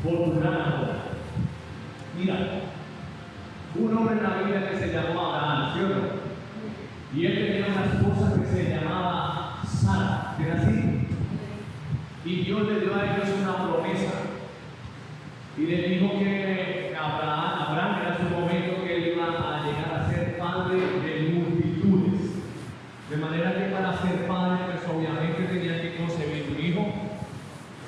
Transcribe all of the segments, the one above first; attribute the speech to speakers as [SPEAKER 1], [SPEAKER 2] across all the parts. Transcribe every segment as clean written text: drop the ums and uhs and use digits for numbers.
[SPEAKER 1] por tu gran amor. Mira, un hombre en la Biblia que se llamó Abraham, ¿sí o no? Y él tenía una esposa que se llamaba Sara, ¿era así? Y Dios le dio a ellos una promesa. Y le dijo que Abraham era su momento que él iba a llegar a ser padre de multitudes. De manera que para ser padre, pues obviamente tenía que concebir un hijo.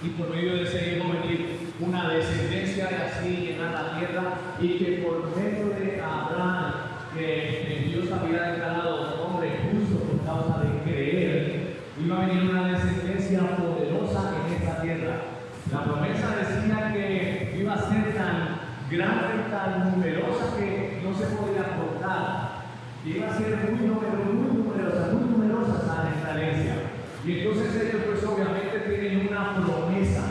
[SPEAKER 1] Y por medio de ese hijo venir una descendencia y así llenar la tierra. Y que por medio de Abraham, que Dios había declarado hombre justo por causa de creer, iba a venir una descendencia poderosa en esta tierra. La promesa decía que iba a ser tan grande, tan numerosa que no se podía contar. Que iba a ser muy numerosa esta herencia. Y entonces ellos pues obviamente tienen una promesa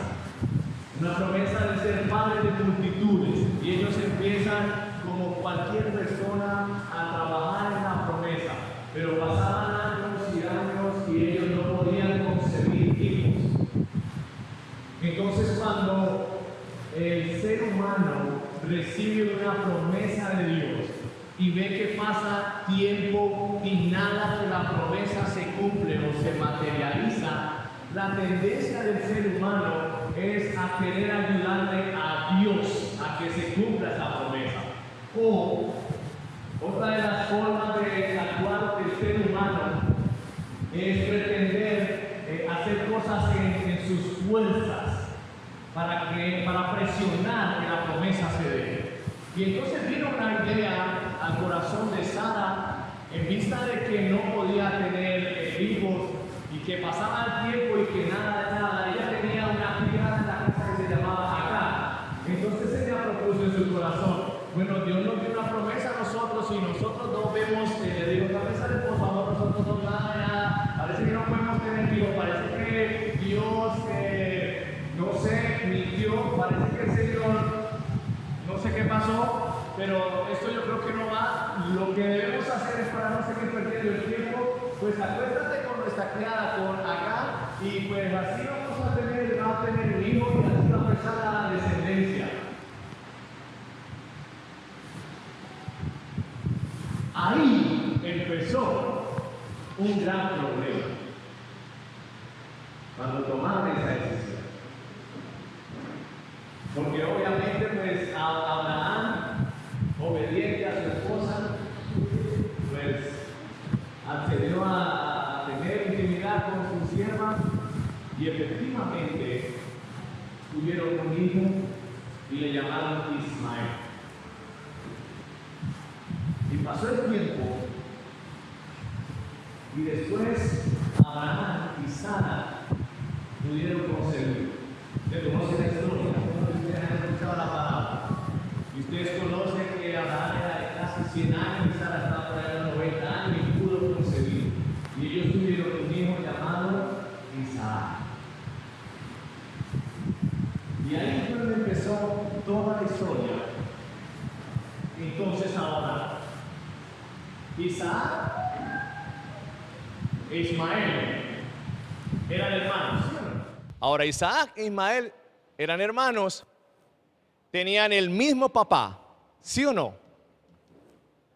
[SPEAKER 1] de ser padres de multitudes. Y ellos empiezan como cualquier persona a trabajar en la promesa. Pero pasaban años y ellos no podían concebir hijos. Entonces cuando el ser humano recibe una promesa de Dios y ve que pasa tiempo y nada de la promesa se cumple o se materializa, la tendencia del ser humano es a querer ayudarle a Dios a que se cumpla esa promesa. O otra de las formas de actuar del ser humano es pretender hacer cosas en sus fuerzas para presionar que la promesa se dé. Y entonces vino una idea al corazón de Sara en vista de que no podía tener hijos y que pasaba el tiempo y que nada de nada. Ella tenía una criada en la casa que se llamaba Agar. Entonces ella propuso en su corazón: bueno, Dios nos dio una promesa a nosotros y nosotros no vemos, le digo, cabeza, por favor, nosotros no nada, parece que no podemos tener hijos, parece que Dios, no sé, mintió, parece que el Señor, no sé qué pasó, pero esto yo creo que no va. Lo que debemos hacer es, para no seguir perdiendo el tiempo, pues acuéstate con nuestra criada, con Agar, y pues así vamos a tener un hijo y así va a empezar la descendencia. Ahí empezó un gran problema cuando tomaron esa decisión. Porque obviamente pues Abraham, obediente a su esposa, pues accedió a tener intimidad con su sierva y efectivamente tuvieron un hijo y le llamaron Ismael. Y pasó el tiempo y después Abraham y Sara pudieron concebir. Ustedes conocen la historia, ustedes han escuchado la palabra. Y ustedes conocen que Abraham era de casi 100 años y Sara estaba por ahí a los 90 años y pudo concebir. Y ellos tuvieron un hijo llamado Isaac. Y ahí fue donde empezó toda la historia. Entonces ahora, Isaac e Ismael eran hermanos, ¿sí o no?
[SPEAKER 2] Ahora, Isaac e Ismael eran hermanos, tenían el mismo papá, ¿sí o no?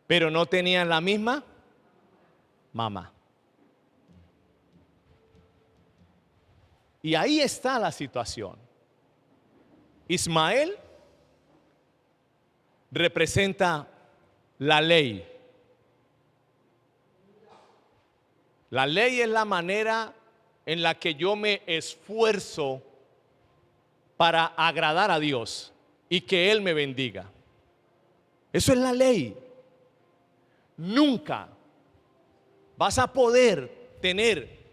[SPEAKER 2] Pero no tenían la misma mamá. Y ahí está la situación. Ismael representa la ley. La ley es la manera en la que yo me esfuerzo para agradar a Dios y que Él me bendiga. Eso es la ley. Nunca vas a poder tener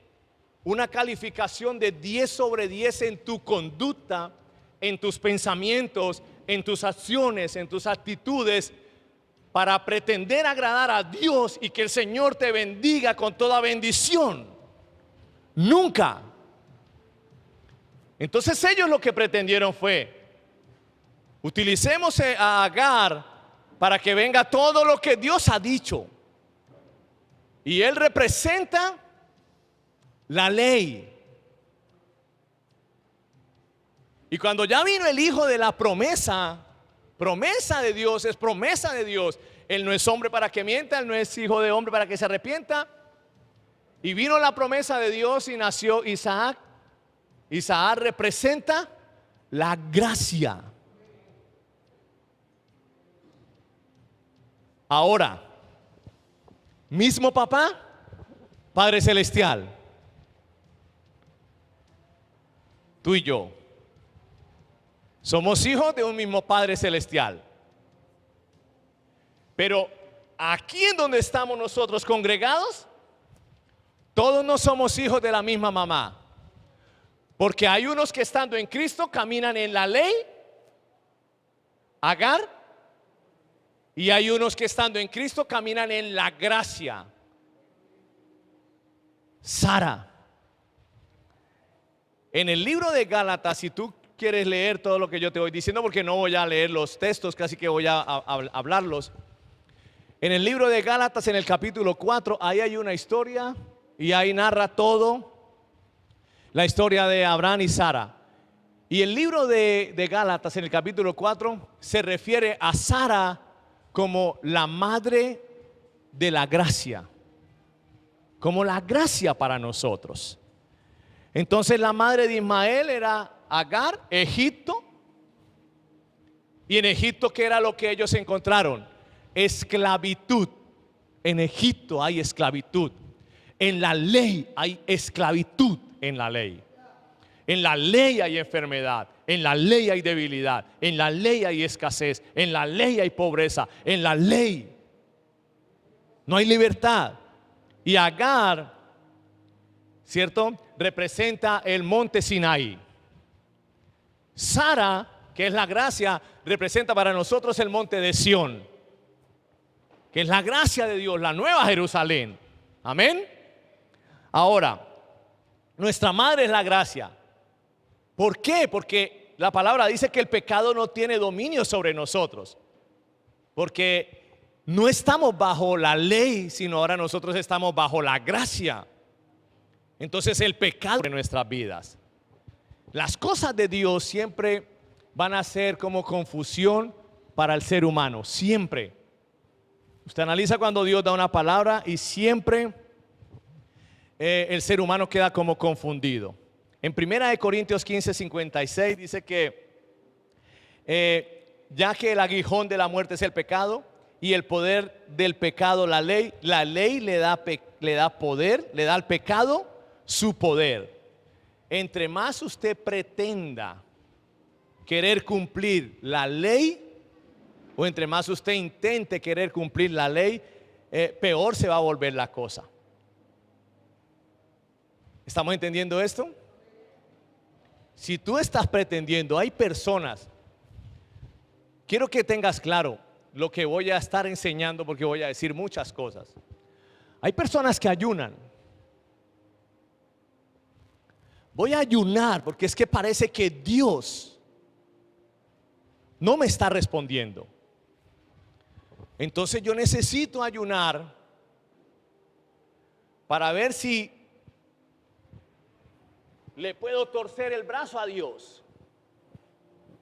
[SPEAKER 2] una calificación de 10 sobre 10 en tu conducta, en tus pensamientos, en tus acciones, en tus actitudes, para pretender agradar a Dios y que el Señor te bendiga con toda bendición. Nunca. Entonces ellos lo que pretendieron fue: utilicemos a Agar para que venga todo lo que Dios ha dicho. Y él representa la ley. Y cuando ya vino el hijo de la promesa, promesa de Dios, es promesa de Dios. Él no es hombre para que mienta, él no es hijo de hombre para que se arrepienta. Y vino la promesa de Dios y nació Isaac. Isaac representa la gracia. Ahora, mismo papá, Padre Celestial. Tú y yo somos hijos de un mismo Padre Celestial. Pero aquí en donde estamos nosotros congregados, todos no somos hijos de la misma mamá. Porque hay unos que estando en Cristo caminan en la ley, Agar, y hay unos que estando en Cristo caminan en la gracia, Sara. En el libro de Gálatas, si tú quieres leer todo lo que yo te voy diciendo, porque no voy a leer los textos, casi que voy a hablarlos. En el libro de Gálatas, en el capítulo 4, ahí hay una historia y ahí narra todo. La historia de Abraham y Sara. Y el libro de Gálatas en el capítulo 4 se refiere a Sara como la madre de la gracia. Como la gracia para nosotros. Entonces la madre de Ismael era Agar, Egipto. Y en Egipto, ¿qué era lo que ellos encontraron? Esclavitud. En Egipto hay esclavitud. En la ley hay esclavitud. En la ley. En la ley hay enfermedad. En la ley hay debilidad. En la ley hay escasez. En la ley hay pobreza. En la ley no hay libertad. Y Agar, ¿cierto?, representa el monte Sinaí. Sara, que es la gracia, representa para nosotros el monte de Sión, que es la gracia de Dios, la nueva Jerusalén. Amén. Ahora, nuestra madre es la gracia. ¿Por qué? Porque la palabra dice que el pecado no tiene dominio sobre nosotros. Porque no estamos bajo la ley, sino ahora nosotros estamos bajo la gracia. Entonces el pecado en nuestras vidas. Las cosas de Dios siempre van a ser como confusión para el ser humano. Siempre. Usted analiza cuando Dios da una palabra y siempre el ser humano queda como confundido. En 1 Corintios 15:56 dice que ya que el aguijón de la muerte es el pecado y el poder del pecado la ley le da poder, le da al pecado su poder. Entre más usted pretenda querer cumplir la ley, o entre más usted intente querer cumplir la ley, peor se va a volver la cosa. ¿Estamos entendiendo esto? Si tú estás pretendiendo, hay personas, quiero que tengas claro lo que voy a estar enseñando porque voy a decir muchas cosas. Hay personas que ayunan. Voy a ayunar porque es que parece que Dios no me está respondiendo. Entonces yo necesito ayunar para ver si le puedo torcer el brazo a Dios,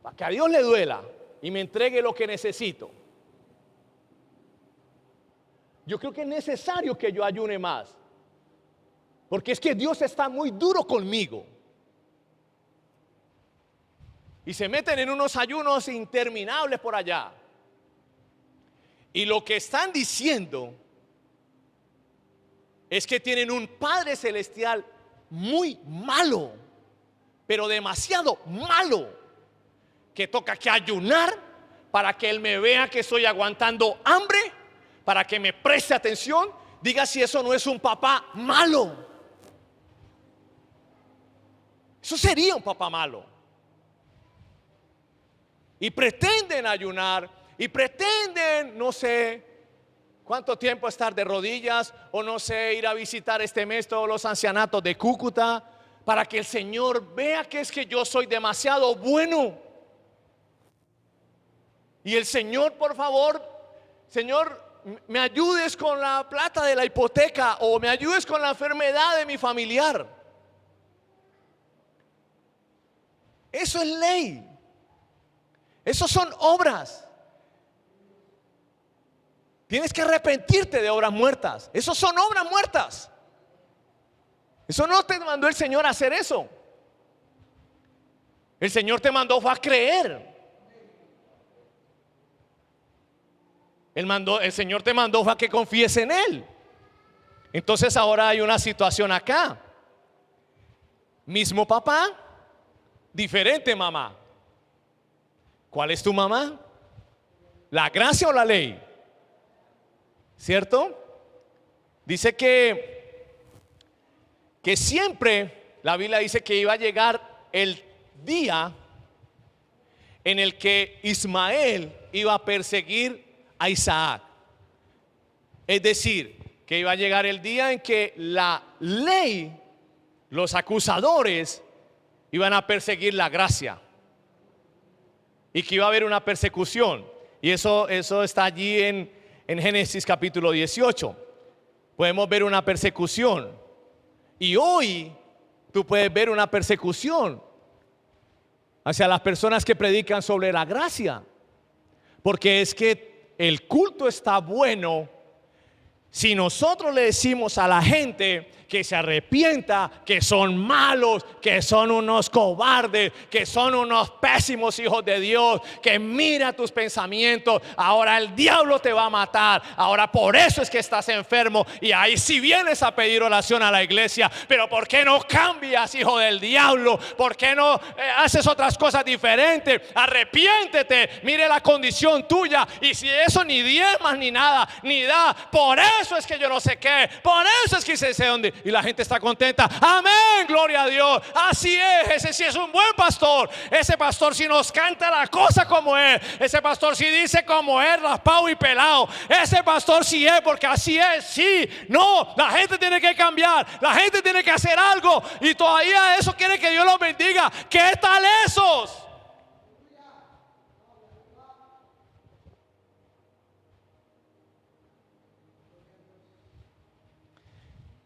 [SPEAKER 2] para que a Dios le duela y me entregue lo que necesito. Yo creo que es necesario que yo ayune más, porque es que Dios está muy duro conmigo. Y se meten en unos ayunos interminables por allá. Y lo que están diciendo es que tienen un Padre Celestial muy malo, pero demasiado malo, que toca que ayunar para que Él me vea que estoy aguantando hambre, para que me preste atención. Diga si eso no es un papá malo. Eso sería un papá malo. Y pretenden ayunar y pretenden, no sé cuánto tiempo estar de rodillas, o no sé, ir a visitar este mes todos los ancianatos de Cúcuta, para que el Señor vea que es que yo soy demasiado bueno. Y el Señor, por favor, Señor, me ayudes con la plata de la hipoteca, o me ayudes con la enfermedad de mi familiar. Eso es ley. Esos son obras. Tienes que arrepentirte de obras muertas. Esos son obras muertas. Eso no te mandó el Señor a hacer eso. El Señor te mandó fue a creer. El Señor te mandó fue a que confíes en Él. Entonces ahora hay una situación acá. Mismo papá, diferente mamá. ¿Cuál es tu mamá? ¿La gracia o la ley? ¿Cierto? Dice que siempre, la Biblia dice que iba a llegar el día en el que Ismael iba a perseguir a Isaac. Es decir, que iba a llegar el día en que la ley, los acusadores, iban a perseguir la gracia. Y que iba a haber una persecución. Y eso está allí en Génesis capítulo 18. Podemos ver una persecución. Y hoy tú puedes ver una persecución hacia las personas que predican sobre la gracia. Porque es que el culto está bueno si nosotros le decimos a la gente que se arrepienta, que son malos, que son unos cobardes, que son unos pésimos hijos de Dios, que mira tus pensamientos, ahora el diablo te va a matar, ahora por eso es que estás enfermo, y ahí si vienes a pedir oración a la iglesia, pero ¿por qué no cambias, hijo del diablo? ¿Por qué no haces otras cosas diferentes? Arrepiéntete, mire la condición tuya, y si eso ni diezmas ni nada, ni da, por eso es que yo no sé qué, por eso es que sé dónde. Y la gente está contenta. Amén, gloria a Dios. Así es, ese sí es un buen pastor. Ese pastor sí nos canta la cosa como es. Ese pastor sí dice como es, raspado y pelado. Ese pastor sí es, porque así es. Sí, no, la gente tiene que cambiar. La gente tiene que hacer algo. Y todavía eso quiere que Dios los bendiga. ¿Qué tal esos?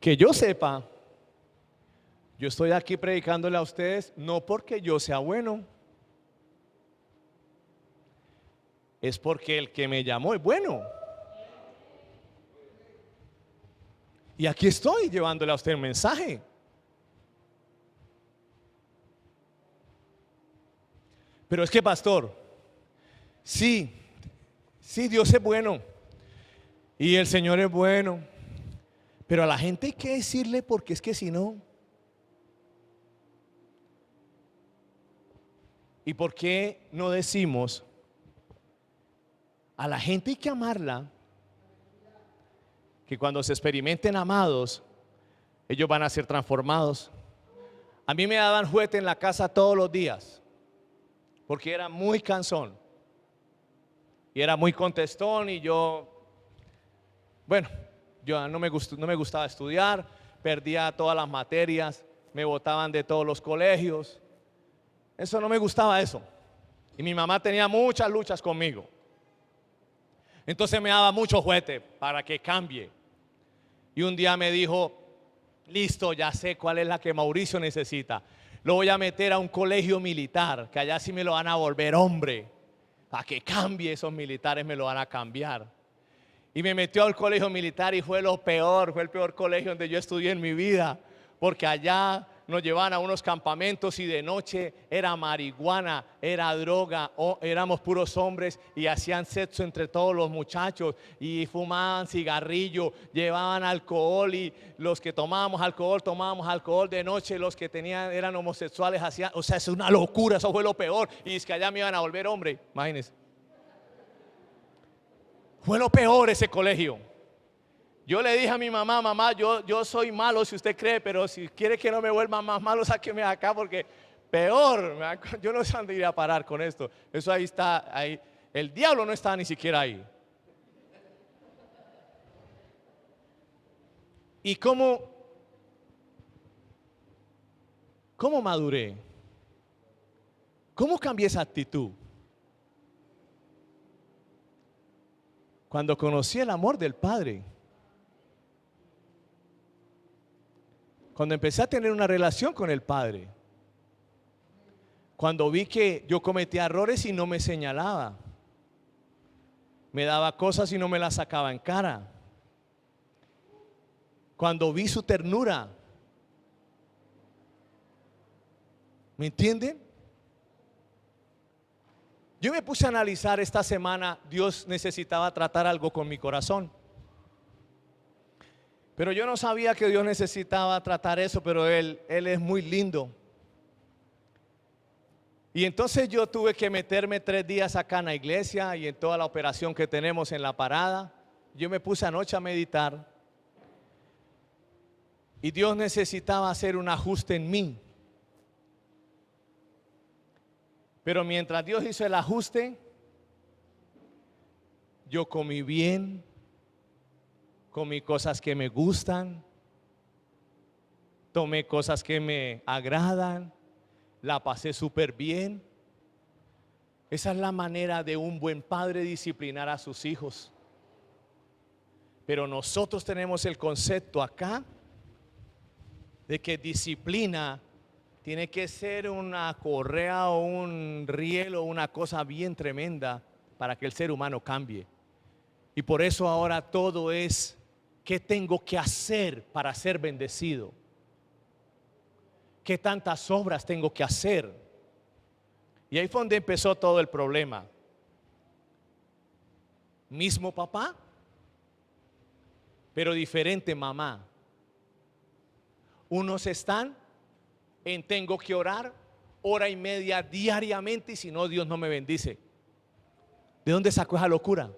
[SPEAKER 2] Que yo sepa, yo estoy aquí predicándole a ustedes no porque yo sea bueno, es porque el que me llamó es bueno. Y aquí estoy llevándole a usted el mensaje. Pero es que, pastor, sí, Dios es bueno y el Señor es bueno, pero a la gente hay que decirle, porque es que si no. ¿Y por qué no decimos a la gente hay que amarla? Que cuando se experimenten amados, ellos van a ser transformados. A mí me daban juguete en la casa todos los días, porque era muy cansón y era muy contestón, y yo no me gustaba estudiar, perdía todas las materias, me botaban de todos los colegios. Eso no me gustaba eso. Y mi mamá tenía muchas luchas conmigo. Entonces me daba mucho juguete para que cambie. Y un día me dijo: listo, ya sé cuál es la que Mauricio necesita. Lo voy a meter a un colegio militar, que allá sí me lo van a volver hombre. Para que cambie, esos militares me lo van a cambiar. Y me metió al colegio militar y fue el peor colegio donde yo estudié en mi vida. Porque allá nos llevaban a unos campamentos y de noche era marihuana, era droga, éramos puros hombres y hacían sexo entre todos los muchachos y fumaban cigarrillo, llevaban alcohol, y los que tomábamos alcohol de noche, los que eran homosexuales hacían, o sea, es una locura, eso fue lo peor. Y es que allá me iban a volver hombre, imagínense. Fue lo peor ese colegio. Yo le dije a mi mamá, yo soy malo si usted cree, pero si quiere que no me vuelva más malo, sáqueme de acá, porque peor, yo no sé dónde ir a parar con esto. Eso ahí está, ahí. El diablo no está ni siquiera ahí. ¿Y cómo maduré? ¿Cómo cambié esa actitud? Cuando conocí el amor del Padre. Cuando empecé a tener una relación con el Padre. Cuando vi que yo cometía errores y no me señalaba, me daba cosas y no me las sacaba en cara. Cuando vi su ternura, ¿me entienden? Yo me puse a analizar esta semana, Dios necesitaba tratar algo con mi corazón. Pero yo no sabía que Dios necesitaba tratar eso, pero Él es muy lindo. Y entonces yo tuve que meterme 3 días acá en la iglesia y en toda la operación que tenemos en la parada. Yo me puse anoche a meditar. Y Dios necesitaba hacer un ajuste en mí. Pero mientras Dios hizo el ajuste, yo comí bien, comí cosas que me gustan, tomé cosas que me agradan, la pasé súper bien. Esa es la manera de un buen padre disciplinar a sus hijos. Pero nosotros tenemos el concepto acá de que disciplina tiene que ser una correa o un riel o una cosa bien tremenda para que el ser humano cambie. Y por eso ahora todo es ¿qué tengo que hacer para ser bendecido? ¿Qué tantas obras tengo que hacer? Y ahí fue donde empezó todo el problema. Mismo papá, pero diferente mamá. Unos están en tengo que orar 1:30 diariamente y si no Dios no me bendice. ¿De dónde sacó esa locura?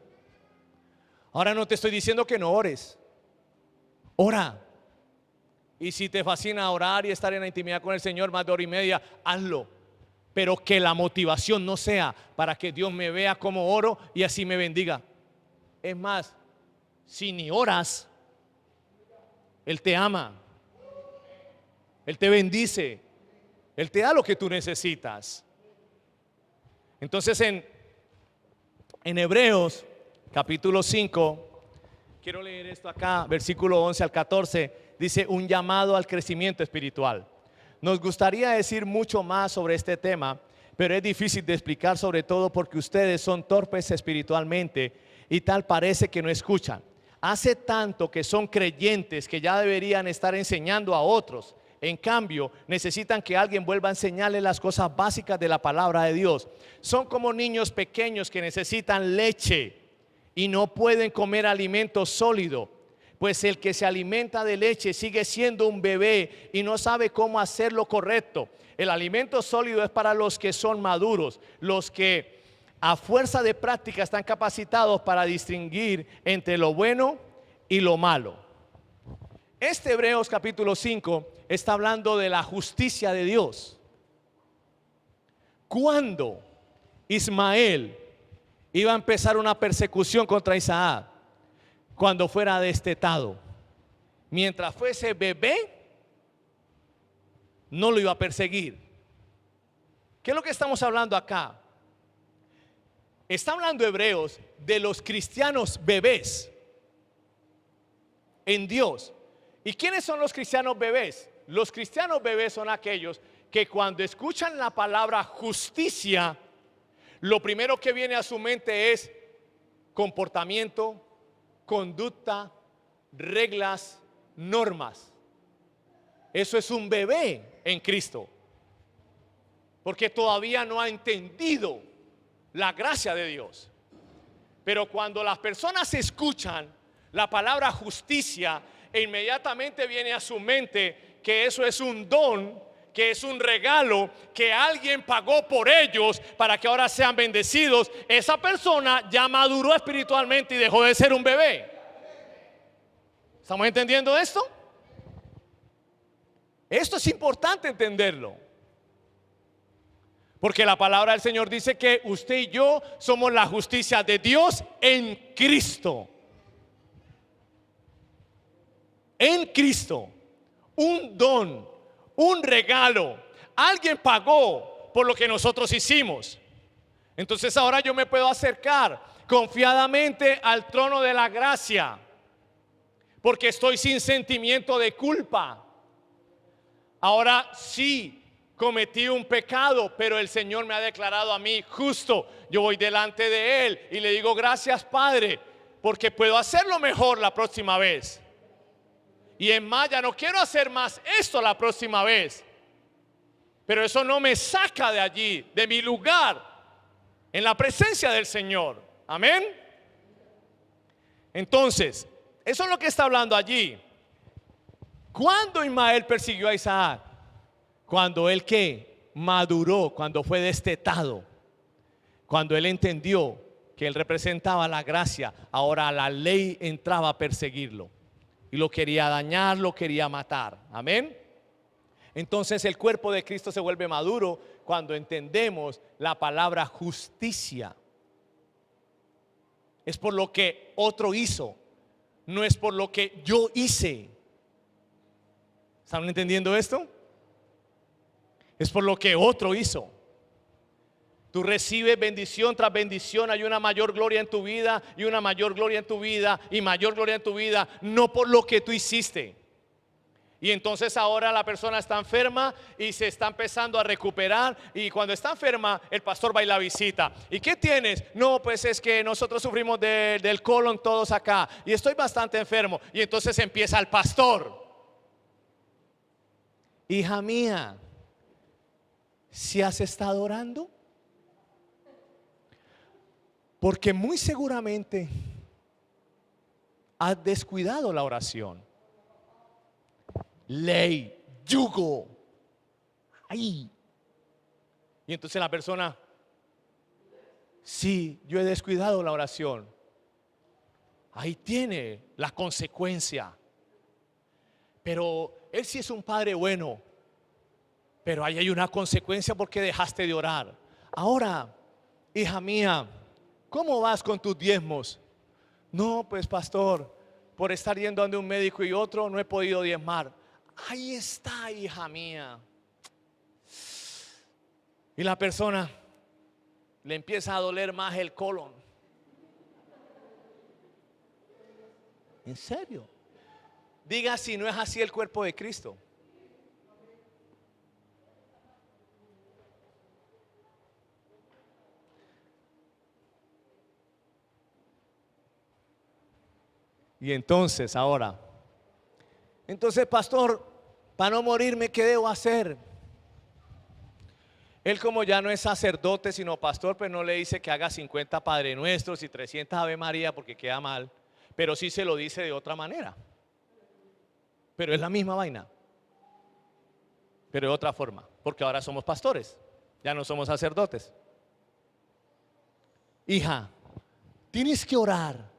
[SPEAKER 2] Ahora no te estoy diciendo que no ores. Ora. Y si te fascina orar y estar en la intimidad con el Señor más de 1:30, hazlo. Pero que la motivación no sea para que Dios me vea como oro y así me bendiga. Es más, si ni oras, Él te ama, Él te bendice, Él te da lo que tú necesitas. Entonces en Hebreos capítulo 5, quiero leer esto acá, versículo 11 al 14. Dice un llamado al crecimiento espiritual. Nos gustaría decir mucho más sobre este tema, pero es difícil de explicar, sobre todo porque ustedes son torpes espiritualmente y tal parece que no escuchan. Hace tanto que son creyentes que ya deberían estar enseñando a otros. En cambio, necesitan que alguien vuelva a enseñarles las cosas básicas de la palabra de Dios. Son como niños pequeños que necesitan leche y no pueden comer alimento sólido. Pues el que se alimenta de leche sigue siendo un bebé y no sabe cómo hacer lo correcto. El alimento sólido es para los que son maduros, los que a fuerza de práctica están capacitados para distinguir entre lo bueno y lo malo. Este Hebreos capítulo 5 está hablando de la justicia de Dios. Cuando Ismael iba a empezar una persecución contra Isaac, cuando fuera destetado, mientras fuese bebé, no lo iba a perseguir. ¿Qué es lo que estamos hablando acá? Está hablando Hebreos de los cristianos bebés en Dios. ¿Y quiénes son los cristianos bebés? Los cristianos bebés son aquellos que cuando escuchan la palabra justicia, lo primero que viene a su mente es comportamiento, conducta, reglas, normas. Eso es un bebé en Cristo, porque todavía no ha entendido la gracia de Dios. Pero cuando las personas escuchan la palabra justicia, inmediatamente viene a su mente que eso es un don, que es un regalo, que alguien pagó por ellos para que ahora sean bendecidos. Esa persona ya maduró espiritualmente y dejó de ser un bebé. ¿Estamos entendiendo esto? Esto es importante entenderlo, porque la palabra del Señor dice que usted y yo somos la justicia de Dios en Cristo. En Cristo, un don, un regalo. Alguien pagó por lo que nosotros hicimos. Entonces ahora yo me puedo acercar confiadamente al trono de la gracia, porque estoy sin sentimiento de culpa. Ahora sí Cometí un pecado, pero el Señor me ha declarado a mí justo. Yo voy delante de Él y le digo gracias, Padre, porque puedo hacerlo mejor la próxima vez. Y en más, ya no quiero hacer más esto la próxima vez. Pero eso no me saca de allí, de mi lugar, en la presencia del Señor. Amén. Entonces, eso es lo que está hablando allí. ¿Cuándo Ismael persiguió a Isaac? Cuando él ¿qué? Maduró, cuando fue destetado, cuando él entendió que él representaba la gracia. Ahora la ley entraba a perseguirlo y lo quería dañar, lo quería matar. Amén. Entonces el cuerpo de Cristo se vuelve maduro cuando entendemos la palabra justicia. Es por lo que otro hizo, no es por lo que yo hice. ¿Están entendiendo esto? Es por lo que otro hizo. Tú recibes bendición tras bendición. Hay una mayor gloria en tu vida y una mayor gloria en tu vida y mayor gloria en tu vida, no por lo que tú hiciste. Y entonces ahora la persona está enferma y se está empezando a recuperar. Y cuando está enferma, el pastor va y la visita. ¿Y qué tienes? No, pues es que nosotros sufrimos del colon todos acá y estoy bastante enfermo. Y entonces empieza el pastor: hija mía, ¿si has estado orando? Porque muy seguramente has descuidado la oración. Ley, yugo. Ahí. Y entonces la persona: sí, yo he descuidado la oración. Ahí tiene la consecuencia. Pero él sí es un padre bueno. Pero ahí hay una consecuencia porque dejaste de orar. Ahora, hija mía, ¿cómo vas con tus diezmos? No, pues pastor, por estar yendo ante un médico y otro no he podido diezmar. Ahí está, hija mía. Y la persona le empieza a doler más el colon. ¿En serio? Diga si no es así el cuerpo de Cristo. Y entonces ahora, pastor, para no morirme, ¿qué debo hacer? Él, como ya no es sacerdote sino pastor, pues no le dice que haga 50 Padre Nuestros y 300 Ave María porque queda mal, pero sí se lo dice de otra manera. Pero es la misma vaina, pero de otra forma, porque ahora somos pastores, ya no somos sacerdotes. Hija, tienes que orar.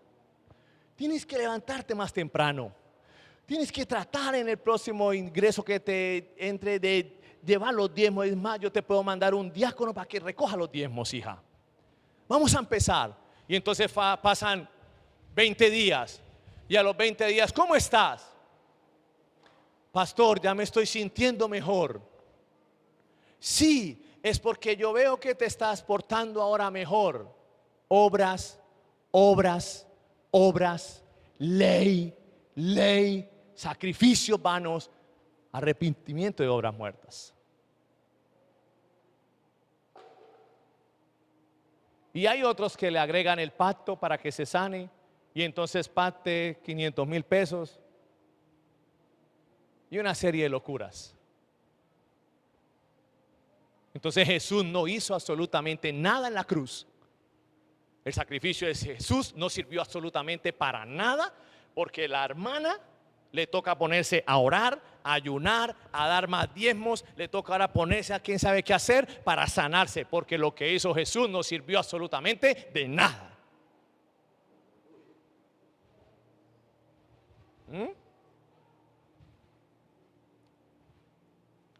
[SPEAKER 2] Tienes que levantarte más temprano. Tienes que tratar en el próximo ingreso que te entre de llevar los diezmos. Es más, yo te puedo mandar un diácono para que recoja los diezmos, hija. Vamos a empezar. Y entonces pasan 20 días. Y a los 20 días, ¿cómo estás? Pastor, ya me estoy sintiendo mejor. Sí, es porque yo veo que te estás portando ahora mejor. Obras, obras, obras, ley, ley, sacrificios vanos, arrepentimiento de obras muertas. Y hay otros que le agregan el pacto para que se sane, y entonces pacte 500,000 pesos y una serie de locuras. Entonces Jesús no hizo absolutamente nada en la cruz. El sacrificio de Jesús no sirvió absolutamente para nada, porque la hermana le toca ponerse a orar, a ayunar, a dar más diezmos, le toca ahora ponerse a quién sabe qué hacer para sanarse, porque lo que hizo Jesús no sirvió absolutamente de nada.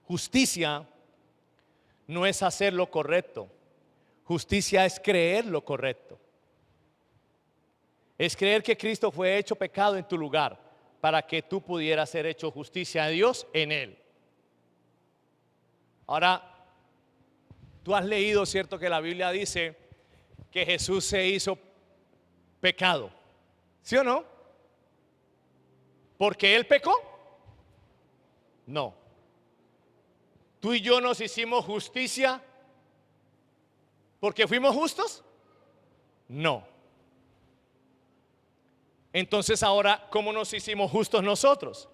[SPEAKER 2] Justicia no es hacer lo correcto. Justicia es creer lo correcto. Es creer que Cristo fue hecho pecado en tu lugar para que tú pudieras ser hecho justicia de Dios en Él. Ahora, tú has leído, ¿cierto?, que la Biblia dice que Jesús se hizo pecado. ¿Sí o no? ¿Porque Él pecó? No. ¿Tú y yo nos hicimos justicia porque fuimos justos? No. Entonces ahora, ¿cómo nos hicimos justos nosotros?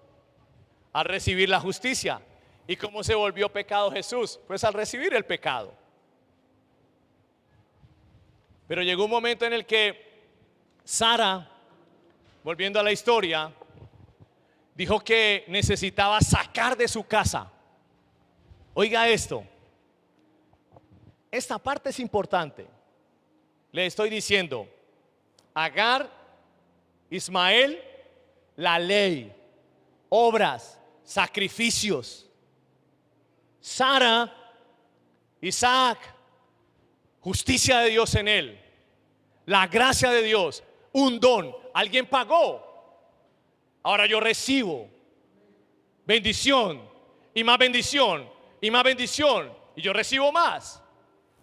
[SPEAKER 2] Al recibir la justicia. ¿Y cómo se volvió pecado Jesús? Pues al recibir el pecado. Pero llegó un momento en el que Sara, volviendo a la historia, dijo que necesitaba sacar de su casa. Oiga esto, esta parte es importante. Le estoy diciendo, Agar, Ismael, la ley, obras, sacrificios. Sara, Isaac, justicia de Dios en él, la gracia de Dios, un don, alguien pagó. Ahora yo recibo bendición y más bendición y más bendición, y yo recibo más,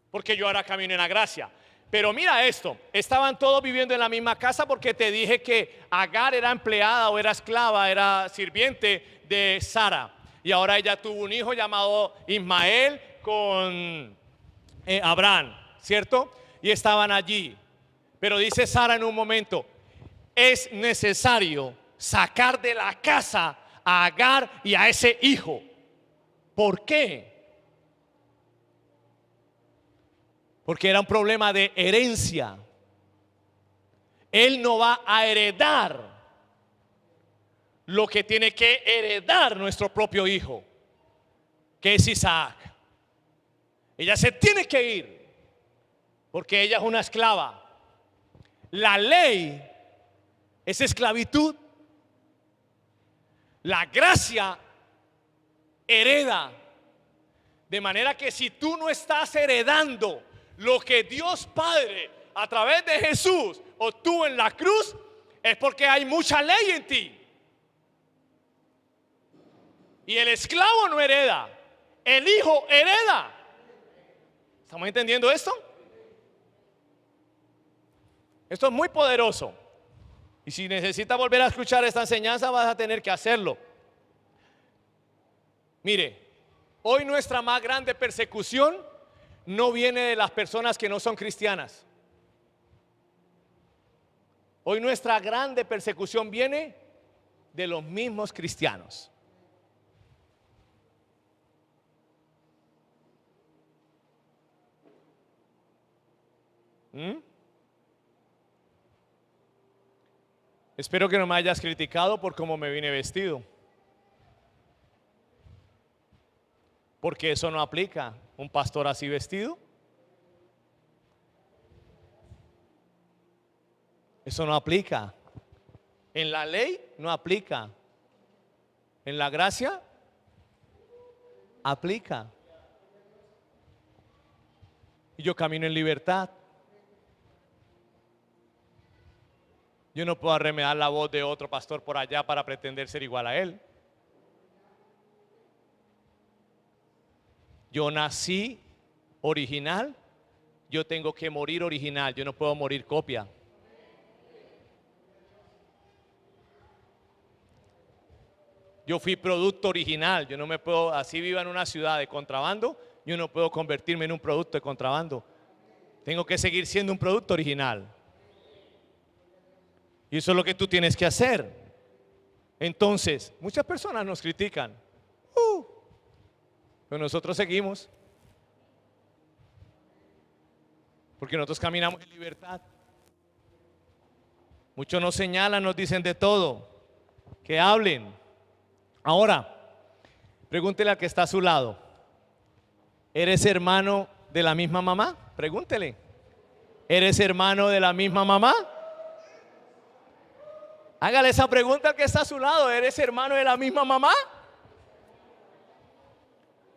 [SPEAKER 2] porque yo ahora camino en la gracia. Pero mira esto, estaban todos viviendo en la misma casa, porque te dije que Agar era empleada o era esclava, era sirviente de Sara. Y ahora ella tuvo un hijo llamado Ismael con Abraham, ¿cierto? Y estaban allí. Pero dice Sara en un momento, es necesario sacar de la casa a Agar y a ese hijo. ¿Por qué? Porque era un problema de herencia. Él no va a heredar lo que tiene que heredar nuestro propio hijo, que es Isaac. Ella se tiene que ir, porque ella es una esclava. La ley es esclavitud. La gracia hereda. De manera que si tú no estás heredando lo que Dios Padre a través de Jesús obtuvo en la cruz, es porque hay mucha ley en ti. Y el esclavo no hereda, el hijo hereda. ¿Estamos entendiendo esto? Esto es muy poderoso. Y si necesitas volver a escuchar esta enseñanza, vas a tener que hacerlo. Mire, hoy nuestra más grande persecución no viene de las personas que no son cristianas. Hoy nuestra grande persecución viene de los mismos cristianos. Espero que no me hayas criticado por cómo me vine vestido, porque eso no aplica. Un pastor así vestido, eso no aplica. En la ley no aplica. En la gracia aplica. Y yo camino en libertad. Yo no puedo arremedar la voz de otro pastor por allá para pretender ser igual a él. Yo nací original, yo tengo que morir original, yo no puedo morir copia. Yo fui producto original, yo no me puedo, así viva en una ciudad de contrabando, yo no puedo convertirme en un producto de contrabando. Tengo que seguir siendo un producto original. Y eso es lo que tú tienes que hacer. Entonces, muchas personas nos critican. Pero nosotros seguimos. Porque nosotros caminamos en libertad. Muchos nos señalan, nos dicen de todo. Que hablen. Ahora, pregúntele al que está a su lado. ¿Eres hermano de la misma mamá? Pregúntele. ¿Eres hermano de la misma mamá? Hágale esa pregunta al que está a su lado. ¿Eres hermano de la misma mamá?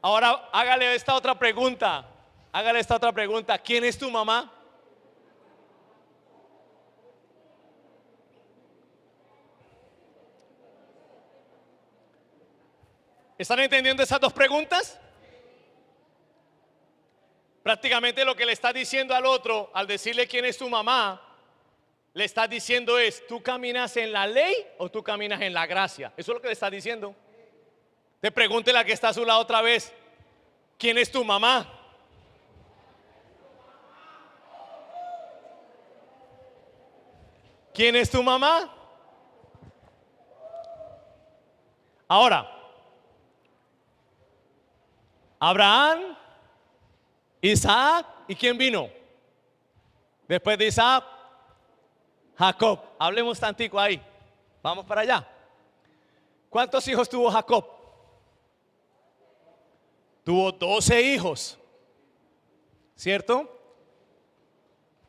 [SPEAKER 2] Ahora hágale esta otra pregunta. Hágale esta otra pregunta. ¿Quién es tu mamá? ¿Están entendiendo esas dos preguntas? Prácticamente lo que le estás diciendo al otro, al decirle quién es tu mamá, le estás diciendo es, ¿tú caminas en la ley o tú caminas en la gracia? Eso es lo que le estás diciendo. Te pregúntele a que está a su lado otra vez, ¿Quién es tu mamá? ¿Quién es tu mamá? Ahora, Abraham, Isaac, ¿y quién vino? Después de Isaac, Jacob. Hablemos tantico ahí. Vamos para allá. ¿Cuántos hijos tuvo Jacob? Tuvo 12 hijos, ¿cierto?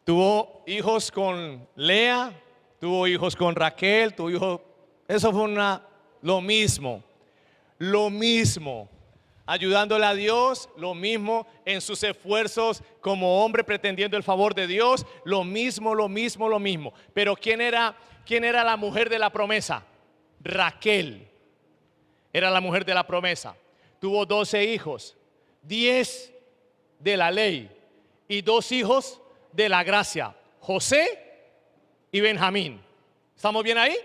[SPEAKER 2] Tuvo hijos con Lea, tuvo hijos con Raquel, tuvo hijos. Eso fue lo mismo, ayudándole a Dios, lo mismo en sus esfuerzos como hombre pretendiendo el favor de Dios, lo mismo. Pero ¿quién era la mujer de la promesa? Raquel era la mujer de la promesa. Tuvo 12 hijos, 10 de la ley y 2 hijos de la gracia, José y Benjamín. ¿Estamos bien ahí?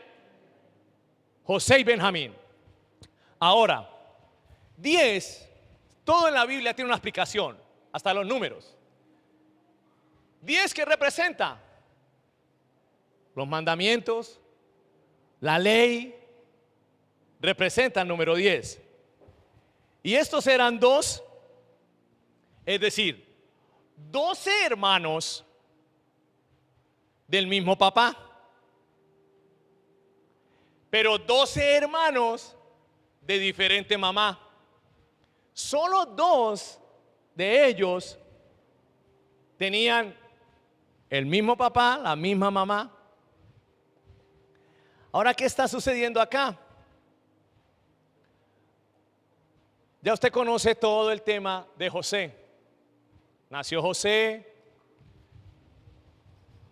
[SPEAKER 2] José y Benjamín. Ahora, 10, todo en la Biblia tiene una explicación, hasta los números. 10 que representa los mandamientos, la ley, representa el número 10. Y estos eran 2, es decir, 12 hermanos del mismo papá, pero 12 hermanos de diferente mamá. Solo 2 de ellos tenían el mismo papá, la misma mamá. Ahora, ¿qué está sucediendo acá? Ya usted conoce todo el tema de José. Nació José,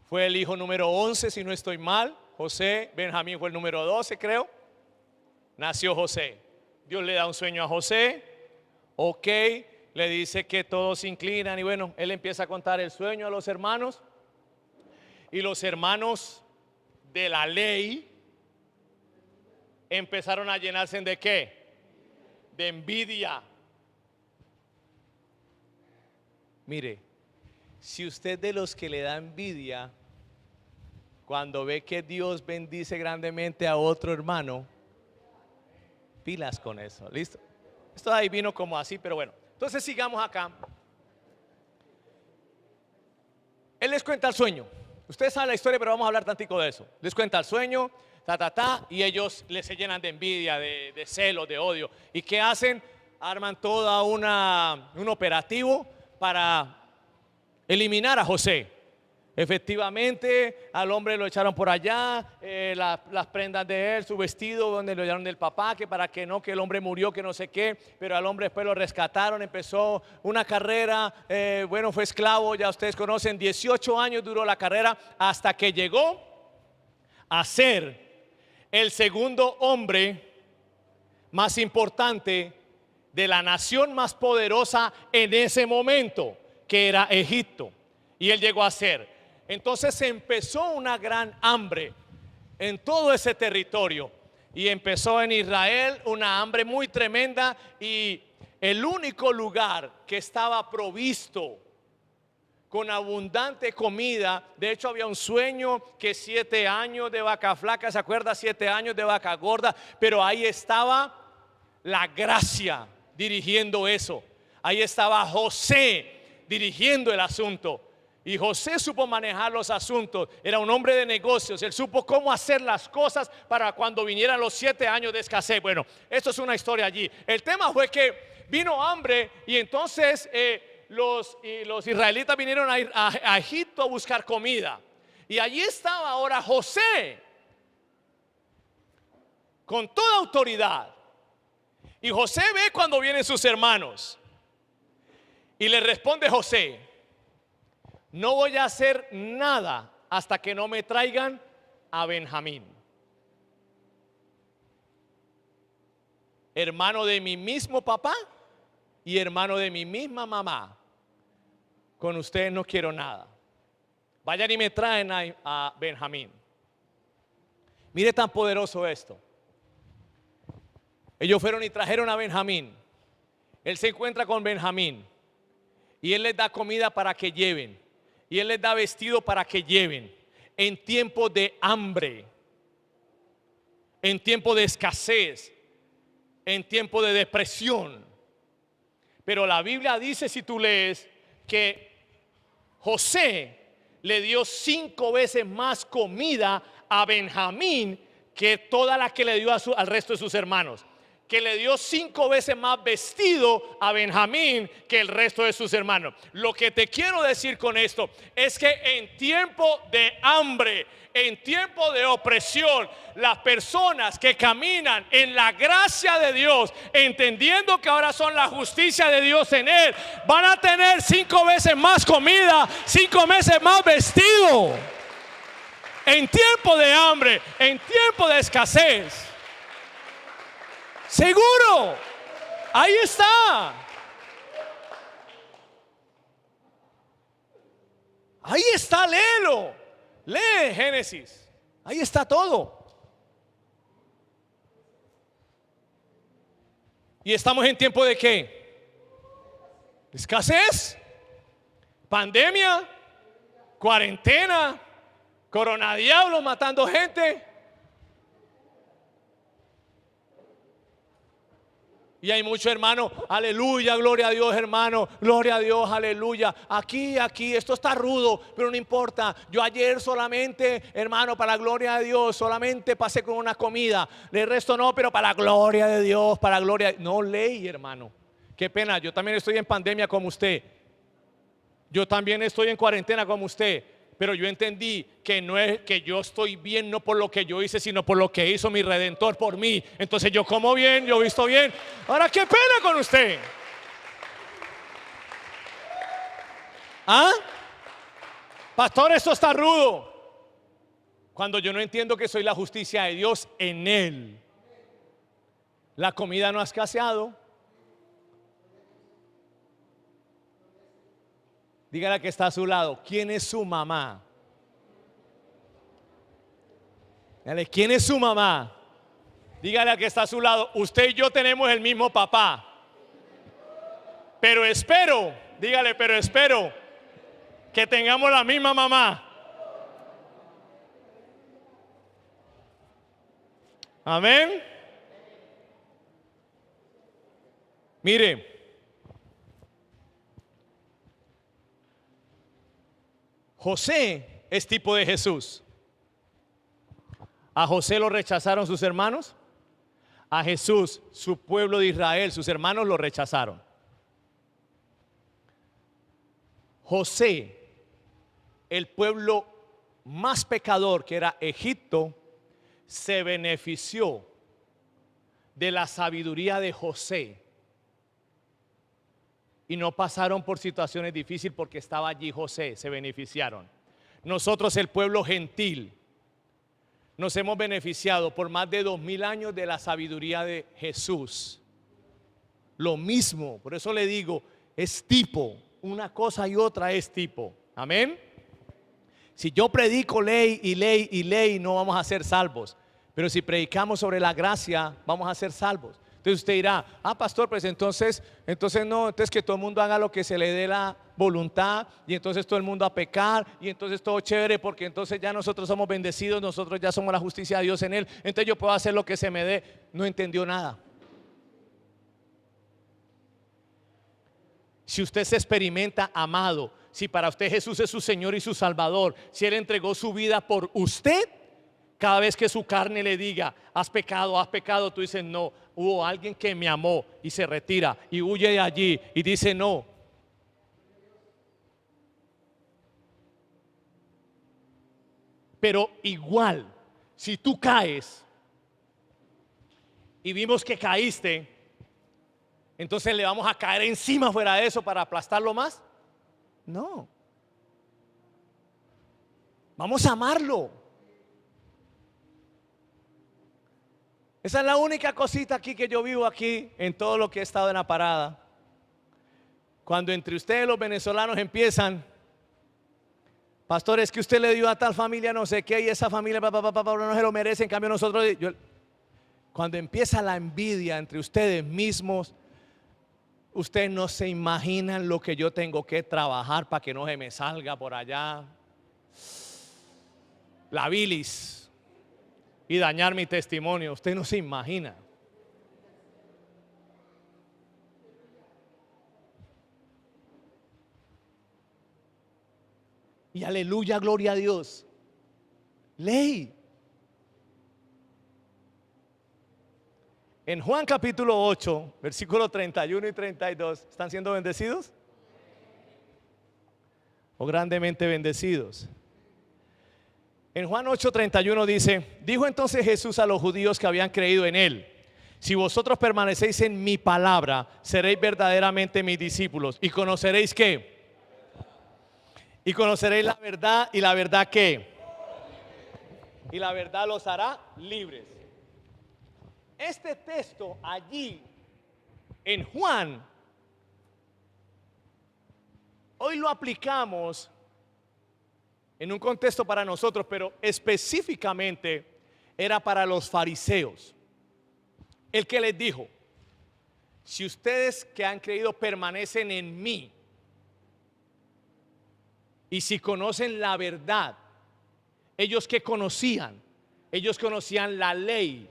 [SPEAKER 2] fue el hijo número 11, si no estoy mal. José, Benjamín fue el número 12, creo. Nació José. Dios le da un sueño a José. Ok, le dice que todos se inclinan y bueno, él empieza a contar el sueño a los hermanos. Y los hermanos de la ley empezaron a llenarse de ¿qué? De envidia. Mire, si usted de los que le da envidia, cuando ve que Dios bendice grandemente a otro hermano, pilas con eso, ¿listo? Esto ahí vino como así, pero bueno. Entonces sigamos acá. Él les cuenta el sueño. Ustedes saben la historia, pero vamos a hablar tantico de eso. Les cuenta el sueño, y ellos se llenan de envidia, de celo, de odio. ¿Y qué hacen? Arman todo un operativo para eliminar a José. Efectivamente, al hombre lo echaron por allá, las prendas de él, su vestido, donde lo llevaron del papá, que para que no, que el hombre murió, que no sé qué, pero al hombre después lo rescataron, empezó una carrera, bueno, fue esclavo, ya ustedes conocen, 18 años duró la carrera, hasta que llegó a ser el segundo hombre más importante de la nación más poderosa en ese momento, que era Egipto, y él llegó a ser. Entonces empezó una gran hambre en todo ese territorio y empezó en Israel una hambre muy tremenda, y el único lugar que estaba provisto con abundante comida, de hecho había un sueño que 7 años de vaca flaca, ¿se acuerda? 7 años de vaca gorda, pero ahí estaba la gracia dirigiendo eso, ahí estaba José dirigiendo el asunto. Y José supo manejar los asuntos, era un hombre de negocios, él supo cómo hacer las cosas para cuando vinieran los 7 años de escasez. Bueno, esto es una historia allí. El tema fue que vino hambre y entonces los israelitas vinieron a ir a Egipto a buscar comida. Y allí estaba ahora José, con toda autoridad. Y José ve cuando vienen sus hermanos. Y le responde José: no voy a hacer nada hasta que no me traigan a Benjamín, hermano de mi mismo papá y hermano de mi misma mamá. Con ustedes no quiero nada. Vayan y me traen a Benjamín. Mire tan poderoso esto. Ellos fueron y trajeron a Benjamín. Él se encuentra con Benjamín y él les da comida para que lleven, y él les da vestido para que lleven en tiempo de hambre, en tiempo de escasez, en tiempo de depresión. Pero la Biblia dice, si tú lees, que José le dio 5 veces más comida a Benjamín que toda la que le dio al resto de sus hermanos, que le dio 5 veces más vestido a Benjamín que el resto de sus hermanos. Lo que te quiero decir con esto es que en tiempo de hambre, en tiempo de opresión, las personas que caminan en la gracia de Dios, entendiendo que ahora son la justicia de Dios en él, van a tener 5 veces más comida, 5 veces más vestido. En tiempo de hambre, en tiempo de escasez. Seguro, ahí está. Ahí está, léelo. Lee Génesis. Ahí está todo. ¿Y estamos en tiempo de qué? ¿Escasez? ¿Pandemia? ¿Cuarentena? ¿Coronadiablos matando gente? Y hay muchos hermanos, aleluya, gloria a Dios, hermano, gloria a Dios, aleluya. Aquí, esto está rudo, pero no importa. Yo ayer solamente, hermano, para la gloria de Dios, solamente pasé con una comida. El resto no, pero para la gloria de Dios, para la gloria. No, ley, hermano. Qué pena, yo también estoy en pandemia como usted. Yo también estoy en cuarentena como usted. Pero yo entendí que no es que yo estoy bien no por lo que yo hice, sino por lo que hizo mi Redentor por mí. Entonces yo como bien, yo he visto bien. Ahora qué pena con usted. ¿Ah? Pastor, esto está rudo. Cuando yo no entiendo que soy la justicia de Dios en él. La comida no ha escaseado. Dígale que está a su lado, ¿quién es su mamá? Dígale, ¿quién es su mamá? Dígale a que está a su lado, usted y yo tenemos el mismo papá. Pero espero, dígale, pero espero que tengamos la misma mamá. Amén. Mire. José es tipo de Jesús. A José lo rechazaron sus hermanos. A Jesús, su pueblo de Israel, sus hermanos lo rechazaron. José, el pueblo más pecador que era Egipto, se benefició de la sabiduría de José. Y no pasaron por situaciones difíciles porque estaba allí José, se beneficiaron. Nosotros, el pueblo gentil, nos hemos beneficiado por más de 2000 años de la sabiduría de Jesús. Lo mismo, por eso le digo, es tipo, una cosa y otra es tipo. Amén. Si yo predico ley y ley y ley, no vamos a ser salvos. Pero si predicamos sobre la gracia, vamos a ser salvos. Entonces usted dirá, pastor, pues entonces no, entonces que todo el mundo haga lo que se le dé la voluntad y entonces todo el mundo a pecar y entonces todo chévere porque entonces ya nosotros somos bendecidos, nosotros ya somos la justicia de Dios en él, entonces yo puedo hacer lo que se me dé. No entendió nada. Si usted se experimenta amado, si para usted Jesús es su Señor y su Salvador, si él entregó su vida por usted, cada vez que su carne le diga, has pecado, tú dices, no, hubo alguien que me amó y se retira y huye de allí y dice no. Pero igual, si tú caes y vimos que caíste, entonces le vamos a caer encima fuera de eso para aplastarlo más. No. Vamos a amarlo. Esa es la única cosita aquí que yo vivo aquí en todo lo que he estado en la parada. Cuando entre ustedes los venezolanos empiezan, pastores, que usted le dio a tal familia no sé qué y esa familia no se lo merece, en cambio nosotros, cuando empieza la envidia entre ustedes mismos, Ustedes no se imaginan lo que yo tengo que trabajar para que no se me salga por allá la bilis y dañar mi testimonio. Usted no se imagina. Y aleluya, gloria a Dios. Ley. En Juan capítulo 8, versículos 31 y 32, ¿están siendo bendecidos? ¿O grandemente bendecidos? En Juan 8:31 dice: dijo entonces Jesús a los judíos que habían creído en él: si vosotros permanecéis en mi palabra, seréis verdaderamente mis discípulos. ¿Y conoceréis qué? Y conoceréis la verdad, y la verdad qué. Y la verdad los hará libres. Este texto allí en Juan, hoy lo aplicamos en un contexto para nosotros, pero específicamente era para los fariseos. El que les dijo: si ustedes que han creído permanecen en mí, y si conocen la verdad. Ellos que conocían, ellos conocían la ley.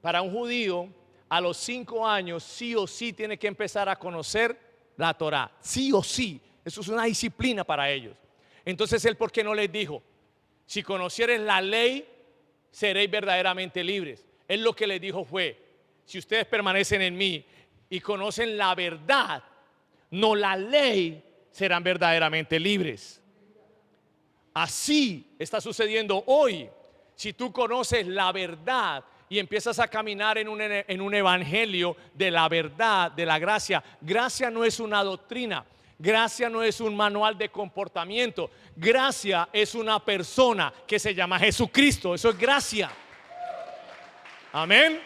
[SPEAKER 2] Para un judío, a los 5 años, sí o sí tiene que empezar a conocer la Torá. Sí o sí, eso es una disciplina para ellos. Entonces él, ¿por qué no les dijo: si conocieres la ley, seréis verdaderamente libres? Él lo que les dijo fue: si ustedes permanecen en mí y conocen la verdad, no la ley, serán verdaderamente libres. Así está sucediendo hoy. Si tú conoces la verdad y empiezas a caminar en un evangelio de la verdad, de la gracia. Gracia no es una doctrina. Gracia no es un manual de comportamiento. Gracia es una persona que se llama Jesucristo. Eso es gracia. Amén.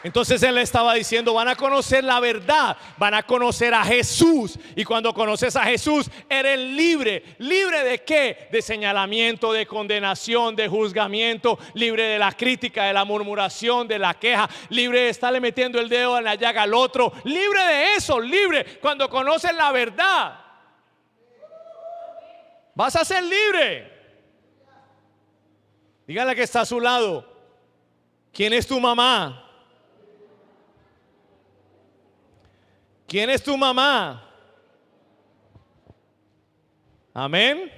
[SPEAKER 2] Entonces él estaba diciendo: van a conocer la verdad, van a conocer a Jesús. Y cuando conoces a Jesús, eres libre. ¿Libre de qué? De señalamiento, de condenación, de juzgamiento. Libre de la crítica, de la murmuración, de la queja. Libre de estarle metiendo el dedo en la llaga al otro. Libre de eso, libre. Cuando conoces la verdad, vas a ser libre. Dígale que está a su lado: ¿quién es tu mamá? ¿Quién es tu mamá? Amén.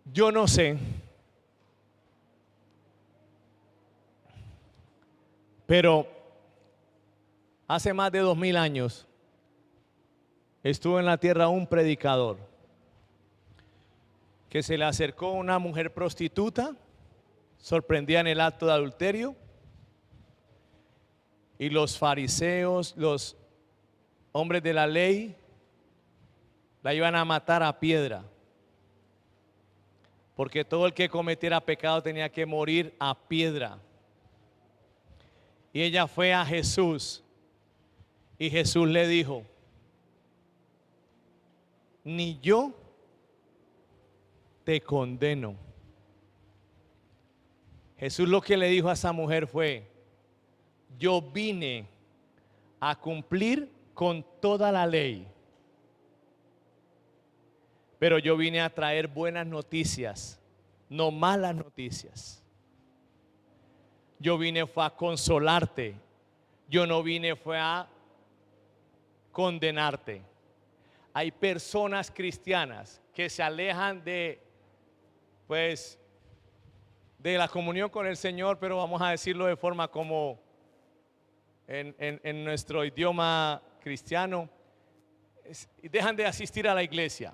[SPEAKER 2] Yo no sé, pero hace más de 2000 años estuvo en la tierra un predicador que se le acercó a una mujer prostituta, sorprendida en el acto de adulterio, y los fariseos, los hombres de la ley, la iban a matar a piedra, porque todo el que cometiera pecado tenía que morir a piedra. Y ella fue a Jesús, y Jesús le dijo: ni yo te condeno. Jesús lo que le dijo a esa mujer fue: yo vine a cumplir con toda la ley, pero yo vine a traer buenas noticias, no malas noticias. Yo vine fue a consolarte. Yo no vine fue a condenarte. Hay personas cristianas que se alejan de la comunión con el Señor, pero vamos a decirlo de forma como en nuestro idioma cristiano, y dejan de asistir a la iglesia.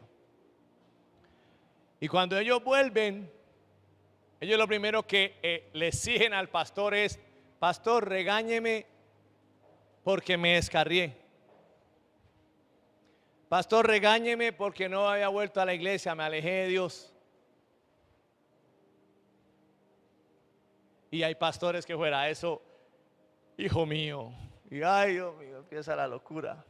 [SPEAKER 2] Y cuando ellos vuelven, ellos lo primero que le exigen al pastor es: pastor, regáñeme porque me descarrié. Pastor, regáñeme porque no había vuelto a la iglesia, me alejé de Dios. Y hay pastores que fuera eso: hijo mío, y ay Dios mío, empieza la locura.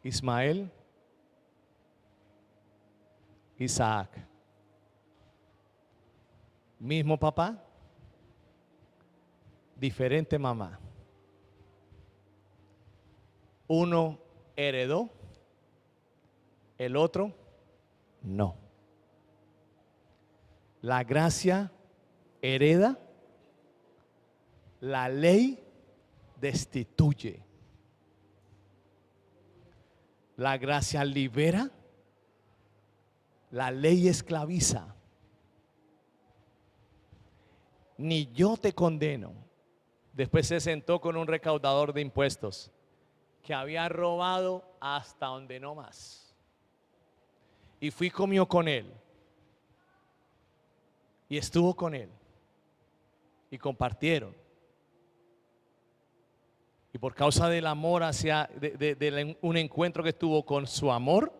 [SPEAKER 2] Ismael, Isaac. Mismo papá, diferente mamá. Uno heredó, el otro no. La gracia hereda, la ley destituye. La gracia libera, la ley esclaviza. Ni yo te condeno. Después se sentó con un recaudador de impuestos que había robado hasta donde no más. Y fui y comió con él. Y estuvo con él. Y compartieron. Y por causa del amor hacia un encuentro que tuvo con su amor,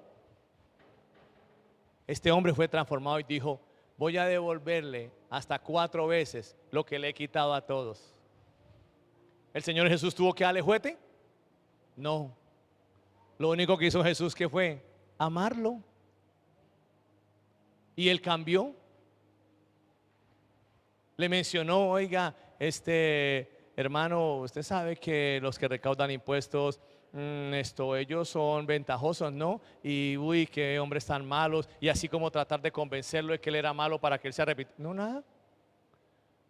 [SPEAKER 2] este hombre fue transformado y dijo: voy a devolverle hasta 4 veces lo que le he quitado a todos. ¿El Señor Jesús tuvo que darle juguete? No. Lo único que hizo Jesús, ¿qué fue? Amarlo. Y él cambió. Le mencionó: oiga, hermano, usted sabe que los que recaudan impuestos, ellos son ventajosos, ¿no? Y uy, qué hombres tan malos. Y así como tratar de convencerlo de que él era malo para que él se arrepintiera. No, nada.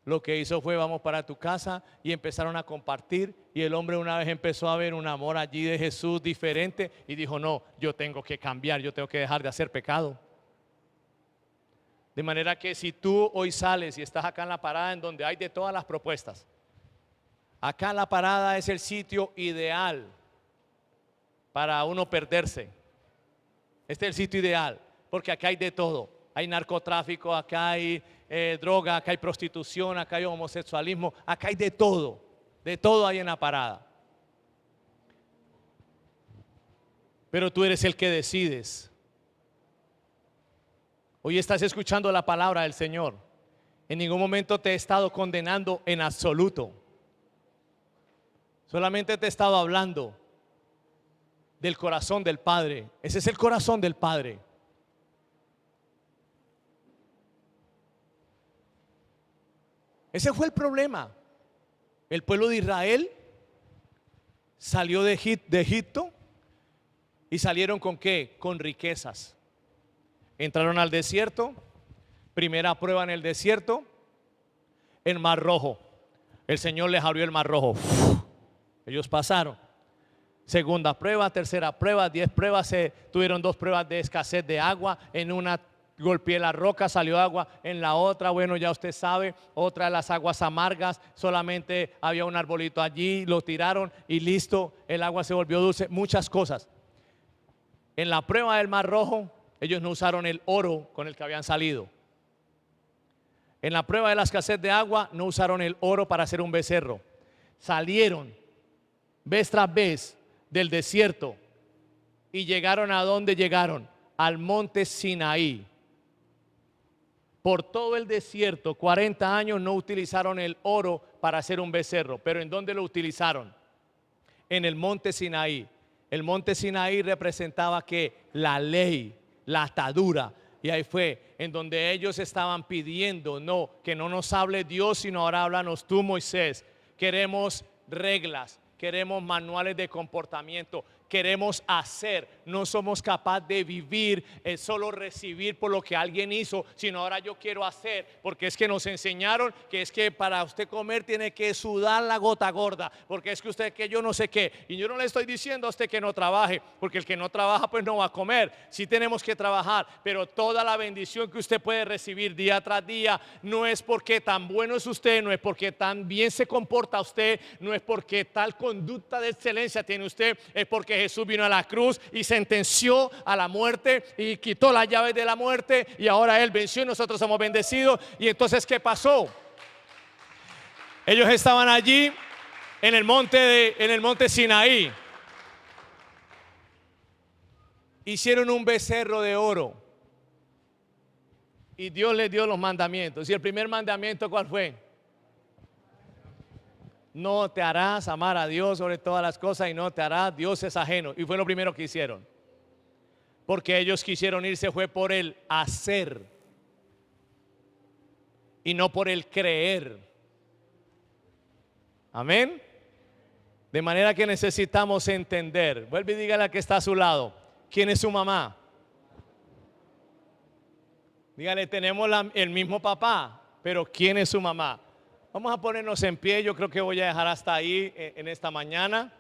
[SPEAKER 2] Lo que hizo fue: vamos para tu casa, y empezaron a compartir. Y el hombre una vez empezó a ver un amor allí de Jesús diferente y dijo: no, yo tengo que cambiar, yo tengo que dejar de hacer pecado. De manera que si tú hoy sales y estás acá en la parada, en donde hay de todas las propuestas, acá la parada es el sitio ideal para uno perderse. Este es el sitio ideal, porque acá hay de todo. Hay narcotráfico, acá hay droga, acá hay prostitución, acá hay homosexualismo, acá hay de todo hay en la parada. Pero tú eres el que decides. Hoy estás escuchando la palabra del Señor. En ningún momento te he estado condenando en absoluto. Solamente te he estado hablando del corazón del Padre. Ese es el corazón del Padre. Ese fue el problema. El pueblo de Israel salió de Egipto y salieron ¿con qué? Con riquezas. Entraron al desierto. Primera prueba en el desierto, el Mar Rojo. El Señor les abrió el Mar Rojo. Ellos pasaron. Segunda prueba, tercera prueba, 10 pruebas. Tuvieron 2 pruebas de escasez de agua. En una golpeé la roca, salió agua. En la otra, bueno, ya usted sabe, otra de las aguas amargas. Solamente había un arbolito allí, lo tiraron y listo, el agua se volvió dulce. Muchas cosas. En la prueba del Mar Rojo, ellos no usaron el oro con el que habían salido. En la prueba de la escasez de agua, no usaron el oro para hacer un becerro. Salieron vez tras vez del desierto y llegaron a donde llegaron, al monte Sinaí. Por todo el desierto, 40 años no utilizaron el oro para hacer un becerro. Pero ¿en dónde lo utilizaron? En el monte Sinaí. El monte Sinaí representaba que la ley, la atadura. Y ahí fue en donde ellos estaban pidiendo: no, que no nos hable Dios, sino ahora háblanos tú, Moisés. Queremos reglas, queremos manuales de comportamiento, queremos hacer. No somos capaces de vivir, solo recibir por lo que alguien hizo, sino ahora yo quiero hacer, porque es que nos enseñaron que es que para usted comer tiene que sudar la gota gorda, porque es que usted que yo no sé qué. Y yo no le estoy diciendo a usted que no trabaje, porque el que no trabaja pues no va a comer. Sí tenemos que trabajar, pero toda la bendición que usted puede recibir día tras día no es porque tan bueno es usted, no es porque tan bien se comporta usted, no es porque tal conducta de excelencia tiene usted, es porque Jesús vino a la cruz y sentenció a la muerte y quitó las llaves de la muerte, y ahora Él venció y nosotros somos bendecidos. Y entonces, ¿qué pasó? Ellos estaban allí en el monte Sinaí. Hicieron un becerro de oro y Dios les dio los mandamientos. Y el primer mandamiento, ¿cuál fue? no te harás amar a Dios sobre todas las cosas y no te harás dioses ajenos. Y fue lo primero que hicieron. Porque ellos quisieron irse fue por el hacer y no por el creer. Amén. De manera que necesitamos entender. Vuelve y dígale a que está a su lado, ¿quién es su mamá? Dígale, tenemos el mismo papá, pero ¿quién es su mamá? Vamos a ponernos en pie. Yo creo que voy a dejar hasta ahí en esta mañana.